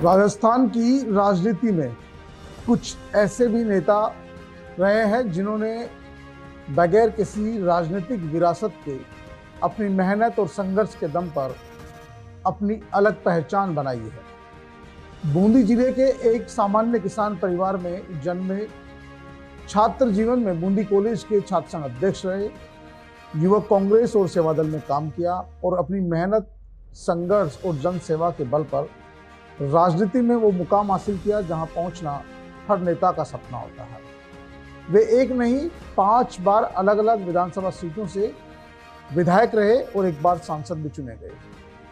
राजस्थान की राजनीति में कुछ ऐसे भी नेता रहे हैं जिन्होंने बगैर किसी राजनीतिक विरासत के अपनी मेहनत और संघर्ष के दम पर अपनी अलग पहचान बनाई है। बूंदी जिले के एक सामान्य किसान परिवार में जन्मे, छात्र जीवन में बूंदी कॉलेज के छात्र संघ अध्यक्ष रहे, युवक कांग्रेस और सेवा दल में काम किया और अपनी मेहनत, संघर्ष और जन सेवा के बल पर राजनीति में वो मुकाम हासिल किया जहां पहुंचना हर नेता का सपना होता है। वे एक नहीं 5 बार अलग अलग विधानसभा सीटों से विधायक रहे और एक बार सांसद भी चुने गए।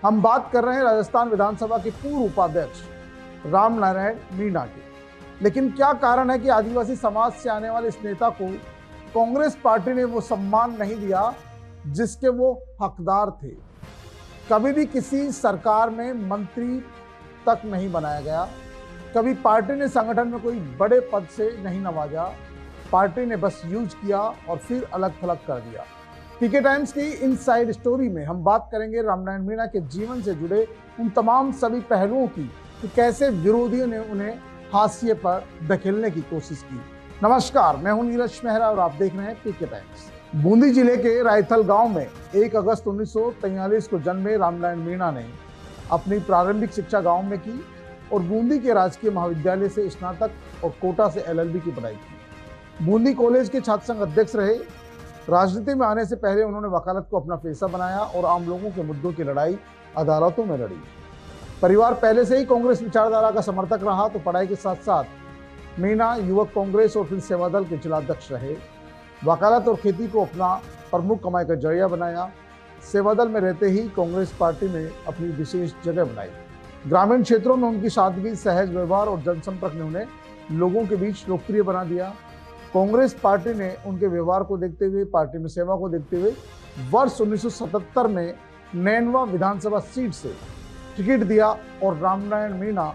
हम बात कर रहे हैं राजस्थान विधानसभा के पूर्व उपाध्यक्ष राम नारायण मीणा की। लेकिन क्या कारण है कि आदिवासी समाज से आने वाले इस नेता को कांग्रेस पार्टी ने वो सम्मान नहीं दिया जिसके वो हकदार थे? कभी भी किसी सरकार में मंत्री तक नहीं बनाया गया, कभी पार्टी ने संगठन में कोई बड़े पद से नहीं नवाजा। पार्टी ने बस यूज किया और फिर अलग थलग कर दिया। पीके टाइम्स की इनसाइड स्टोरी में हम बात करेंगे राम नारायण मीणा के जीवन से जुड़े उन तमाम सभी पहलुओं की कि कैसे विरोधियों ने उन्हें हाशिए पर धकेलने की कोशिश की। नमस्कार, मैं हूं नीरज मेहरा और आप देख रहे हैं पीके टाइम्स। बूंदी जिले के रायथल गांव में 1 अगस्त 1943 को जन्मे राम नारायण मीणा ने अपनी प्रारंभिक शिक्षा गांव में की और बूंदी के राजकीय महाविद्यालय से स्नातक और कोटा से LLB की पढ़ाई की। बूंदी कॉलेज के छात्र संघ अध्यक्ष रहे। राजनीति में आने से पहले उन्होंने वकालत को अपना पेशा बनाया और आम लोगों के मुद्दों की लड़ाई अदालतों में लड़ी। परिवार पहले से ही कांग्रेस विचारधारा का समर्थक रहा तो पढ़ाई के साथ साथ मीणा युवक कांग्रेस और फिर सेवा दल के जिलाध्यक्ष रहे। वकालत और खेती को अपना प्रमुख कमाई का जरिया बनाया। सेवा दल में रहते ही कांग्रेस पार्टी में अपनी विशेष जगह बनाई। ग्रामीण क्षेत्रों में उनकी सादगी, सहज व्यवहार और जनसंपर्क ने उन्हें लोगों के बीच लोकप्रिय बना दिया। कांग्रेस पार्टी ने उनके व्यवहार को देखते हुए, पार्टी में सेवा को देखते हुए वर्ष 1977 में नैनवा विधानसभा सीट से टिकट दिया और राम नारायण मीणा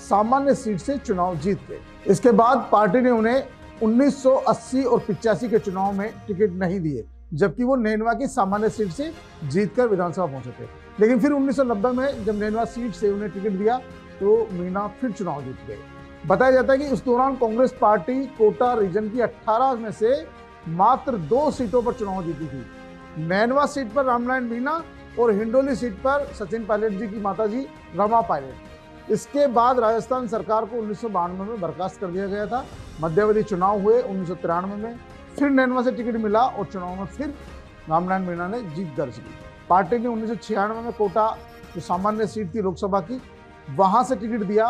सामान्य सीट से चुनाव जीत गए। इसके बाद पार्टी ने उन्हें 1980 और 85 के चुनाव में टिकट नहीं दिए, जबकि वो नैनवा की सामान्य सीट से जीतकर विधानसभा पहुंचे थे। लेकिन फिर 1990 में जब नैनवा सीट से उन्हें टिकट दिया तो मीणा फिर चुनाव जीत गए। बताया जाता है कि उस दौरान कांग्रेस पार्टी कोटा रीजन की 18 में से मात्र 2 सीटों पर चुनाव जीती थी। नैनवा सीट पर राम नारायण मीणा और हिंडोली सीट पर सचिन पायलट जी की माताजी रमा पायलट। इसके बाद राजस्थान सरकार को 1992 में बर्खास्त कर दिया गया था। मध्यावधि चुनाव हुए 1993 में, फिर नैनवा से टिकट मिला और चुनाव में फिर राम नारायण मीणा ने जीत दर्ज की। पार्टी ने 1996 में कोटा जो सामान्य सीट थी लोकसभा की, वहां से टिकट दिया।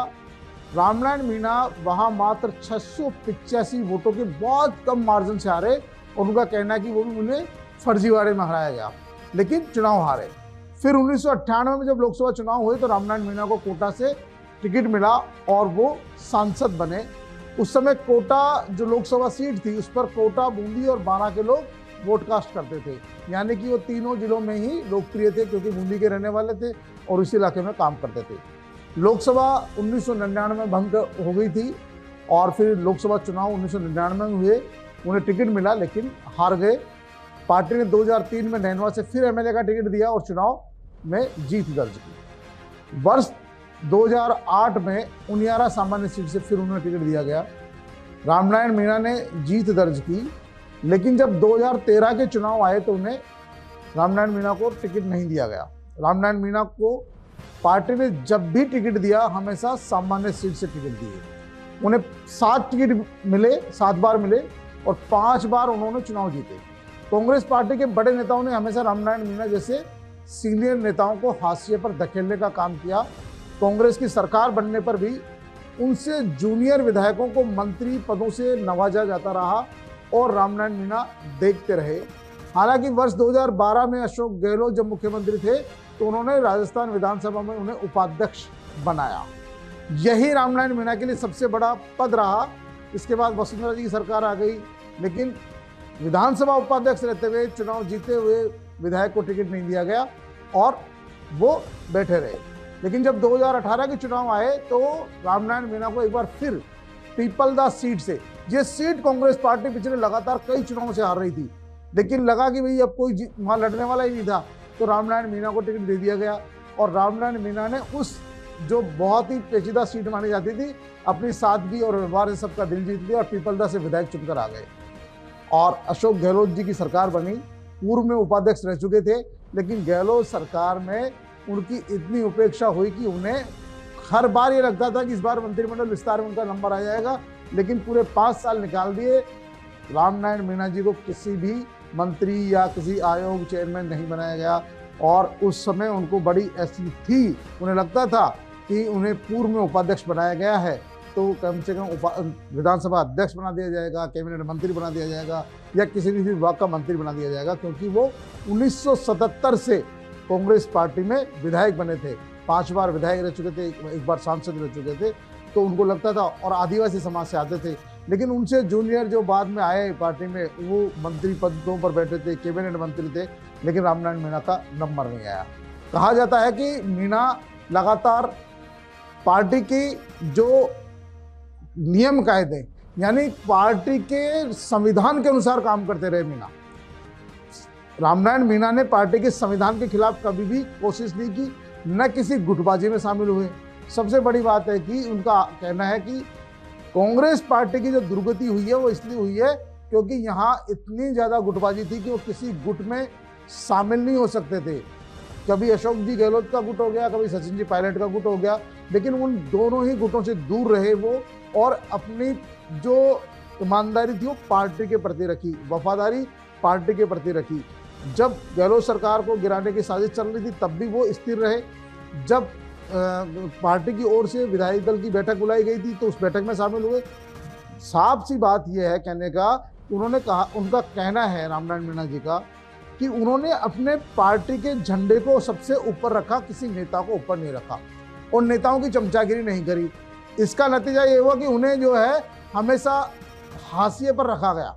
राम नारायण मीणा वहां मात्र 685 वोटों के बहुत कम मार्जिन से हारे और उनका कहना है कि वो भी उन्हें फर्जीवाड़े में हराया गया, लेकिन चुनाव हारे। फिर 1998 में जब लोकसभा चुनाव हुए तो राम नारायण मीणा को कोटा से टिकट मिला और वो सांसद बने। उस समय कोटा जो लोकसभा सीट थी उस पर कोटा, बूंदी और बारां के लोग वोट कास्ट करते थे, यानी कि वो तीनों जिलों में ही लोकप्रिय थे क्योंकि बूंदी के रहने वाले थे और इस इलाके में काम करते थे। लोकसभा 1999 में भंग हो गई थी और फिर लोकसभा चुनाव 1999 में हुए, उन्हें टिकट मिला लेकिन हार गए। पार्टी ने 2003 में नैनवा से फिर MLA का टिकट दिया और चुनाव में जीत दर्ज की। वर्ष 2008 में उनियारा सामान्य सीट से फिर उन्हें टिकट दिया गया। राम नारायण मीणा ने जीत दर्ज की, लेकिन जब 2013 के चुनाव आए तो उन्हें राम नारायण मीणा को टिकट नहीं दिया गया। राम नारायण मीणा को पार्टी ने जब भी टिकट दिया हमेशा सामान्य सीट से टिकट दिए। उन्हें 7 टिकट मिले, 7 बार मिले और 5 बार उन्होंने चुनाव जीते। कांग्रेस पार्टी के बड़े नेताओं ने हमेशा राम नारायण मीणा जैसे सीनियर नेताओं को हाशिए पर धकेलने का काम किया। कांग्रेस की सरकार बनने पर भी उनसे जूनियर विधायकों को मंत्री पदों से नवाजा जाता रहा और राम नारायण मीणा देखते रहे। हालांकि वर्ष 2012 में अशोक गहलोत जब मुख्यमंत्री थे तो उन्होंने राजस्थान विधानसभा में उन्हें उपाध्यक्ष बनाया। यही राम नारायण मीणा के लिए सबसे बड़ा पद रहा। इसके बाद वसुंधरा जी की सरकार आ गई, लेकिन विधानसभा उपाध्यक्ष रहते हुए, चुनाव जीते हुए विधायक को टिकट नहीं दिया गया और वो बैठे रहे। लेकिन जब 2018 के चुनाव आए तो राम नारायण मीणा को एक बार फिर पीपलदास सीट से, ये सीट कांग्रेस पार्टी पिछले लगातार कई चुनावों से हार रही थी, लेकिन लगा कि भाई अब कोई वहां लड़ने वाला ही नहीं था तो राम नारायण मीणा को टिकट दे दिया गया और राम नारायण मीणा ने उस जो बहुत ही पेचीदा सीट मानी जाती थी, अपनी सादगी और व्यवहार से सबका दिल जीत लिया और पीपलदा से विधायक चुनकर आ गए। और अशोक गहलोत जी की सरकार बनी, पूर्व में उपाध्यक्ष रह चुके थे, लेकिन गहलोत सरकार में उनकी इतनी उपेक्षा हुई कि उन्हें हर बार ये लगता था कि इस बार मंत्रिमंडल विस्तार में उनका नंबर आ जाएगा, लेकिन पूरे 5 साल निकाल दिए। रामनारायण मीणा जी को किसी भी मंत्री या किसी आयोग चेयरमैन नहीं बनाया गया और उस समय उनको बड़ी ऐसी थी, उन्हें लगता था कि उन्हें पूर्व में उपाध्यक्ष बनाया गया है तो कम से कम विधानसभा अध्यक्ष बना दिया जाएगा, कैबिनेट मंत्री बना दिया जाएगा या किसी भी विभाग का मंत्री बना दिया जाएगा, क्योंकि वो 1977 से कांग्रेस पार्टी में विधायक बने थे, 5 बार विधायक रह चुके थे, एक बार सांसद रह चुके थे, तो उनको लगता था। और आदिवासी समाज से आते थे, लेकिन उनसे जूनियर जो बाद में आए पार्टी में वो मंत्री पदों पर बैठे थे, कैबिनेट मंत्री थे, लेकिन रामनारायण मीणा का नंबर नहीं आया। कहा जाता है कि मीणा लगातार पार्टी की जो नियम कायदे यानी पार्टी के संविधान के अनुसार काम करते रहे मीणा। रामनारायण मीणा ने पार्टी के संविधान के खिलाफ कभी भी कोशिश नहीं की, न किसी गुटबाजी में शामिल हुए। सबसे बड़ी बात है कि उनका कहना है कि कांग्रेस पार्टी की जो दुर्गति हुई है वो इसलिए हुई है क्योंकि यहाँ इतनी ज़्यादा गुटबाजी थी कि वो किसी गुट में शामिल नहीं हो सकते थे। कभी अशोक जी गहलोत का गुट हो गया, कभी सचिन जी पायलट का गुट हो गया, लेकिन उन दोनों ही गुटों से दूर रहे वो और अपनी जो ईमानदारी थी वो पार्टी के प्रति रखी, वफादारी पार्टी के प्रति रखी। जब गहलोत सरकार को गिराने की साजिश चल रही थी तब भी वो स्थिर रहे। जब पार्टी की ओर से विधायक दल की बैठक बुलाई गई थी तो उस बैठक में शामिल हुए। साफ सी बात यह है कहने का, उन्होंने कहा, उनका कहना है रामनारायण मीणा जी का कि उन्होंने अपने पार्टी के झंडे को सबसे ऊपर रखा, किसी नेता को ऊपर नहीं रखा और नेताओं की चमचागिरी नहीं करी। इसका नतीजा ये हुआ कि उन्हें जो है हमेशा हाशिए पर रखा गया।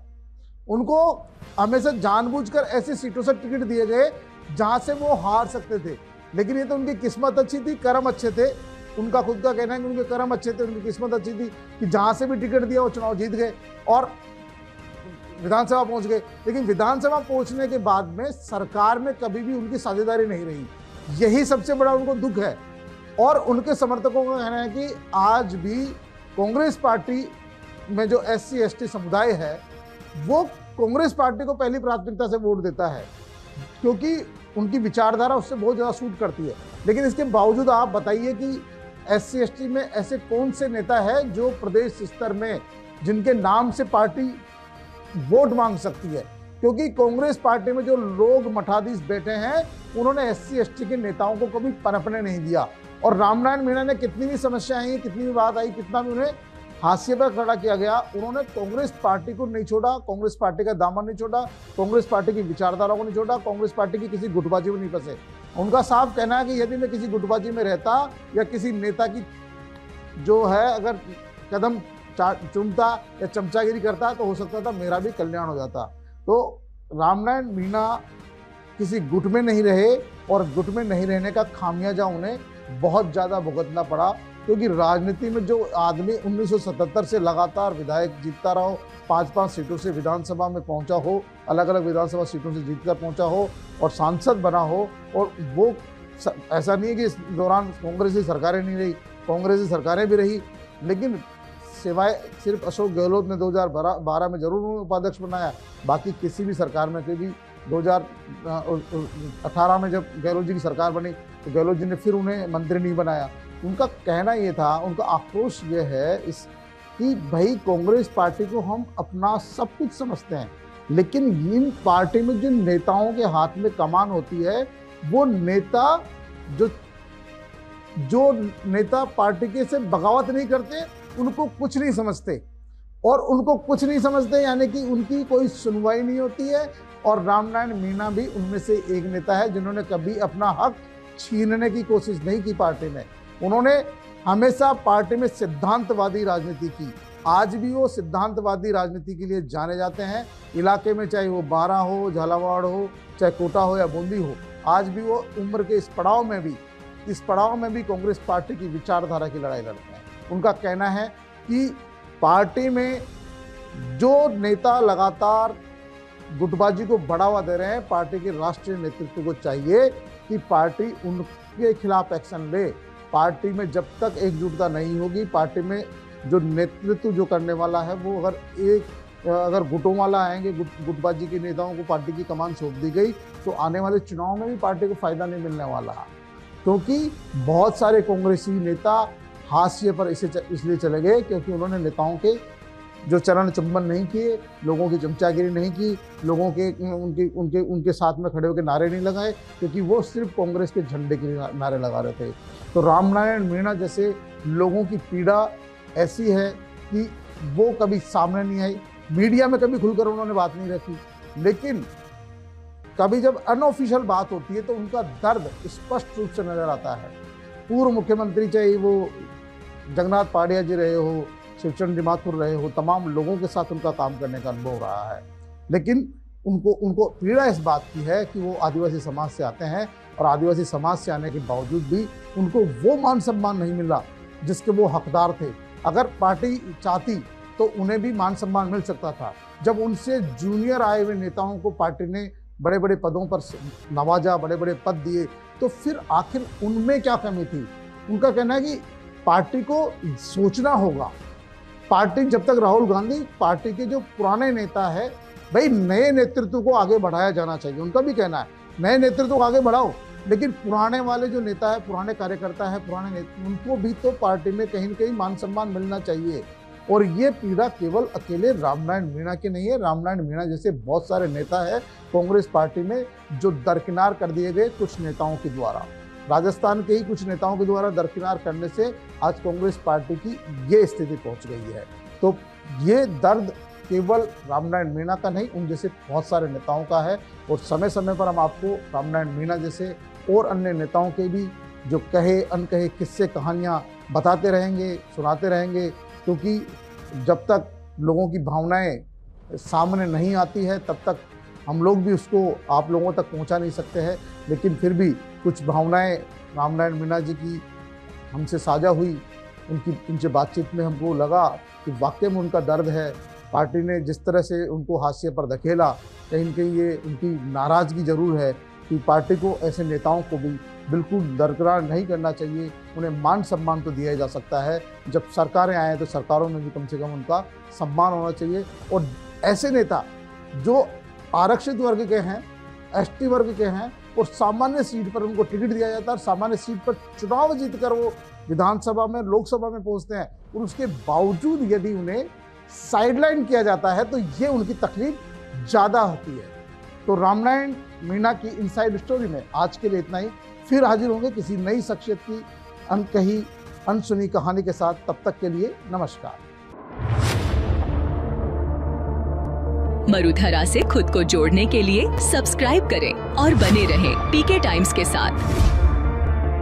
उनको हमेशा जानबूझकर ऐसी सीटों से टिकट दिए गए जहां से वो हार सकते थे, लेकिन ये तो उनकी किस्मत अच्छी थी, कर्म अच्छे थे। उनका खुद का कहना है कि उनके कर्म अच्छे थे, उनकी किस्मत अच्छी थी कि जहां से भी टिकट दिया वो चुनाव जीत गए और विधानसभा पहुंच गए। लेकिन विधानसभा पहुंचने के बाद में सरकार में कभी भी उनकी साझेदारी नहीं रही, यही सबसे बड़ा उनको दुख है। और उनके समर्थकों का कहना है कि आज भी कांग्रेस पार्टी में जो SC ST समुदाय है वो कांग्रेस पार्टी को पहली प्राथमिकता से वोट देता है क्योंकि उनकी विचारधारा उससे बहुत ज़्यादा सूट करती है। लेकिन इसके बावजूद आप बताइए कि SC ST में ऐसे कौन से नेता है जो प्रदेश स्तर में जिनके नाम से पार्टी वोट मांग सकती है, क्योंकि कांग्रेस पार्टी में जो लोग मठाधीश बैठे हैं उन्होंने SC ST के नेताओं को कभी पनपने नहीं दिया। और रामनारायण मीणा ने कितनी भी समस्याएं आई, कितनी भी बात आई, कितना भी उन्हें हाशिए पर खड़ा किया गया, उन्होंने कांग्रेस पार्टी को नहीं छोड़ा, कांग्रेस पार्टी का दामन नहीं छोड़ा, कांग्रेस पार्टी की विचारधारा को नहीं छोड़ा, कांग्रेस पार्टी की किसी गुटबाजी में नहीं फंसे। उनका साफ कहना है कि यदि मैं किसी गुटबाजी में रहता या किसी नेता की जो है अगर कदम चूमता या चमचागिरी करता तो हो सकता था मेरा भी कल्याण हो जाता। तो रामनारायण मीणा किसी गुट में नहीं रहे और गुट में नहीं रहने का खामियाजा उन्हें बहुत ज़्यादा भुगतना पड़ा, क्योंकि राजनीति में जो आदमी 1977 से लगातार विधायक जीतता रहो, 5-5 सीटों से विधानसभा में पहुंचा हो, अलग अलग विधानसभा सीटों से जीतकर पहुंचा हो और सांसद बना हो, और वो ऐसा नहीं है कि इस दौरान कांग्रेसी सरकारें नहीं रही, कांग्रेसी सरकारें भी रही, लेकिन सिवाय सिर्फ अशोक गहलोत ने 2012 में जरूर उन्होंने उपाध्यक्ष बनाया, बाकी किसी भी सरकार में, क्योंकि 2018 में जब गहलोत जी की सरकार बनी तो गहलोत जी ने फिर उन्हें मंत्री नहीं बनाया। उनका कहना ये था, उनका आक्रोश ये है इस कि भाई कांग्रेस पार्टी को हम अपना सब कुछ समझते हैं, लेकिन इन पार्टी में जिन नेताओं के हाथ में कमान होती है वो नेता जो नेता पार्टी के से बगावत नहीं करते उनको कुछ नहीं समझते, और उनको कुछ नहीं समझते यानी कि उनकी कोई सुनवाई नहीं होती है। और रामनारायण मीणा भी उनमें से एक नेता है जिन्होंने कभी अपना हक छीनने की कोशिश नहीं की पार्टी में। उन्होंने हमेशा पार्टी में सिद्धांतवादी राजनीति की, आज भी वो सिद्धांतवादी राजनीति के लिए जाने जाते हैं। इलाके में चाहे वो बारा हो, झालावाड़ हो, चाहे कोटा हो या बूंदी हो, आज भी वो उम्र के इस पड़ाव में भी कांग्रेस पार्टी की विचारधारा की लड़ाई लड़ते हैं। उनका कहना है कि पार्टी में जो नेता लगातार गुटबाजी को बढ़ावा दे रहे हैं, पार्टी के राष्ट्रीय नेतृत्व को चाहिए कि पार्टी उनके खिलाफ एक्शन ले, पार्टी में जब तक एकजुटता नहीं होगी, पार्टी में जो नेतृत्व जो करने वाला है वो अगर गुटों वाला आएंगे, गुटबाजी के नेताओं को पार्टी की कमान सौंप दी गई तो आने वाले चुनाव में भी पार्टी को फायदा नहीं मिलने वाला, क्योंकि बहुत सारे कांग्रेसी नेता हाशिए पर इसलिए चले गए क्योंकि उन्होंने नेताओं के जो चरण चुंबन नहीं किए, लोगों की चमचागिरी नहीं की, लोगों के उनके साथ में खड़े होकर नारे नहीं लगाए, क्योंकि वो सिर्फ कांग्रेस के झंडे के लिए नारे लगा रहे थे। तो रामनारायण मीणा जैसे लोगों की पीड़ा ऐसी है कि वो कभी सामने नहीं आई, मीडिया में कभी खुलकर उन्होंने बात नहीं रखी, लेकिन कभी जब अनऑफिशियल बात होती है तो उनका दर्द स्पष्ट रूप से नजर आता है। पूर्व मुख्यमंत्री चाहे वो जगन्नाथ पाड़िया जी रहे हो, शिवचंद्र माथुर रहे हो, तमाम लोगों के साथ उनका काम करने का अनुभव रहा है, लेकिन उनको पीड़ा इस बात की है कि वो आदिवासी समाज से आते हैं और आदिवासी समाज से आने के बावजूद भी उनको वो मान सम्मान नहीं मिला जिसके वो हकदार थे। अगर पार्टी चाहती तो उन्हें भी मान सम्मान मिल सकता था। जब उनसे जूनियर आए हुए नेताओं को पार्टी ने बड़े बड़े पदों पर नवाजा, बड़े बड़े पद दिए, तो फिर आखिर उनमें क्या कमी थी? उनका कहना है कि पार्टी को सोचना होगा। पार्टी जब तक राहुल गांधी पार्टी के जो पुराने नेता है, भाई नए नेतृत्व को आगे बढ़ाया जाना चाहिए। उनका भी कहना है नए नेतृत्व को आगे बढ़ाओ, लेकिन पुराने वाले जो नेता है, पुराने कार्यकर्ता है, उनको भी तो पार्टी में कहीं न कहीं मान सम्मान मिलना चाहिए। और ये पीड़ा केवल अकेले रामनारायण मीणा की नहीं है। रामनारायण मीणा जैसे बहुत सारे नेता है कांग्रेस पार्टी में जो दरकिनार कर दिए गए कुछ नेताओं के द्वारा, राजस्थान के ही कुछ नेताओं के द्वारा दरकिनार करने से आज कांग्रेस पार्टी की ये स्थिति पहुंच गई है। तो ये दर्द केवल रामनारायण मीणा का नहीं, उन जैसे बहुत सारे नेताओं का है। और समय समय पर हम आपको रामनारायण मीणा जैसे और अन्य नेताओं के भी जो कहे अनकहे किस्से कहानियाँ बताते रहेंगे, सुनाते रहेंगे, क्योंकि जब तक लोगों की भावनाएं सामने नहीं आती है तब तक हम लोग भी उसको आप लोगों तक पहुंचा नहीं सकते हैं। लेकिन फिर भी कुछ भावनाएं रामनारायण मीणा जी की हमसे साझा हुई, उनसे बातचीत में हमको लगा कि वाकई में उनका दर्द है। पार्टी ने जिस तरह से उनको हाशिए पर धकेला, कहीं न कहीं ये उनकी नाराज़गी ज़रूर है कि पार्टी को ऐसे नेताओं को भी बिल्कुल दरकिनार नहीं करना चाहिए। उन्हें मान सम्मान तो दिया जा सकता है, जब सरकारें आए तो सरकारों में भी कम से कम उनका सम्मान होना चाहिए। और ऐसे नेता जो आरक्षित वर्ग के हैं, एसटी वर्ग के हैं और सामान्य सीट पर उनको टिकट दिया जाता है और सामान्य सीट पर चुनाव जीतकर वो विधानसभा में, लोकसभा में पहुंचते हैं, और उसके बावजूद यदि उन्हें साइडलाइन किया जाता है तो ये उनकी तकलीफ ज़्यादा होती है। तो रामनारायण मीणा की इनसाइड स्टोरी में आज के लिए इतना ही। फिर हाजिर होंगे किसी नई शख्सियत की अनकही अनसुनी कहानी के साथ। तब तक के लिए नमस्कार। मरुधरा से खुद को जोड़ने के लिए सब्सक्राइब करें और बने रहें पीके टाइम्स के साथ।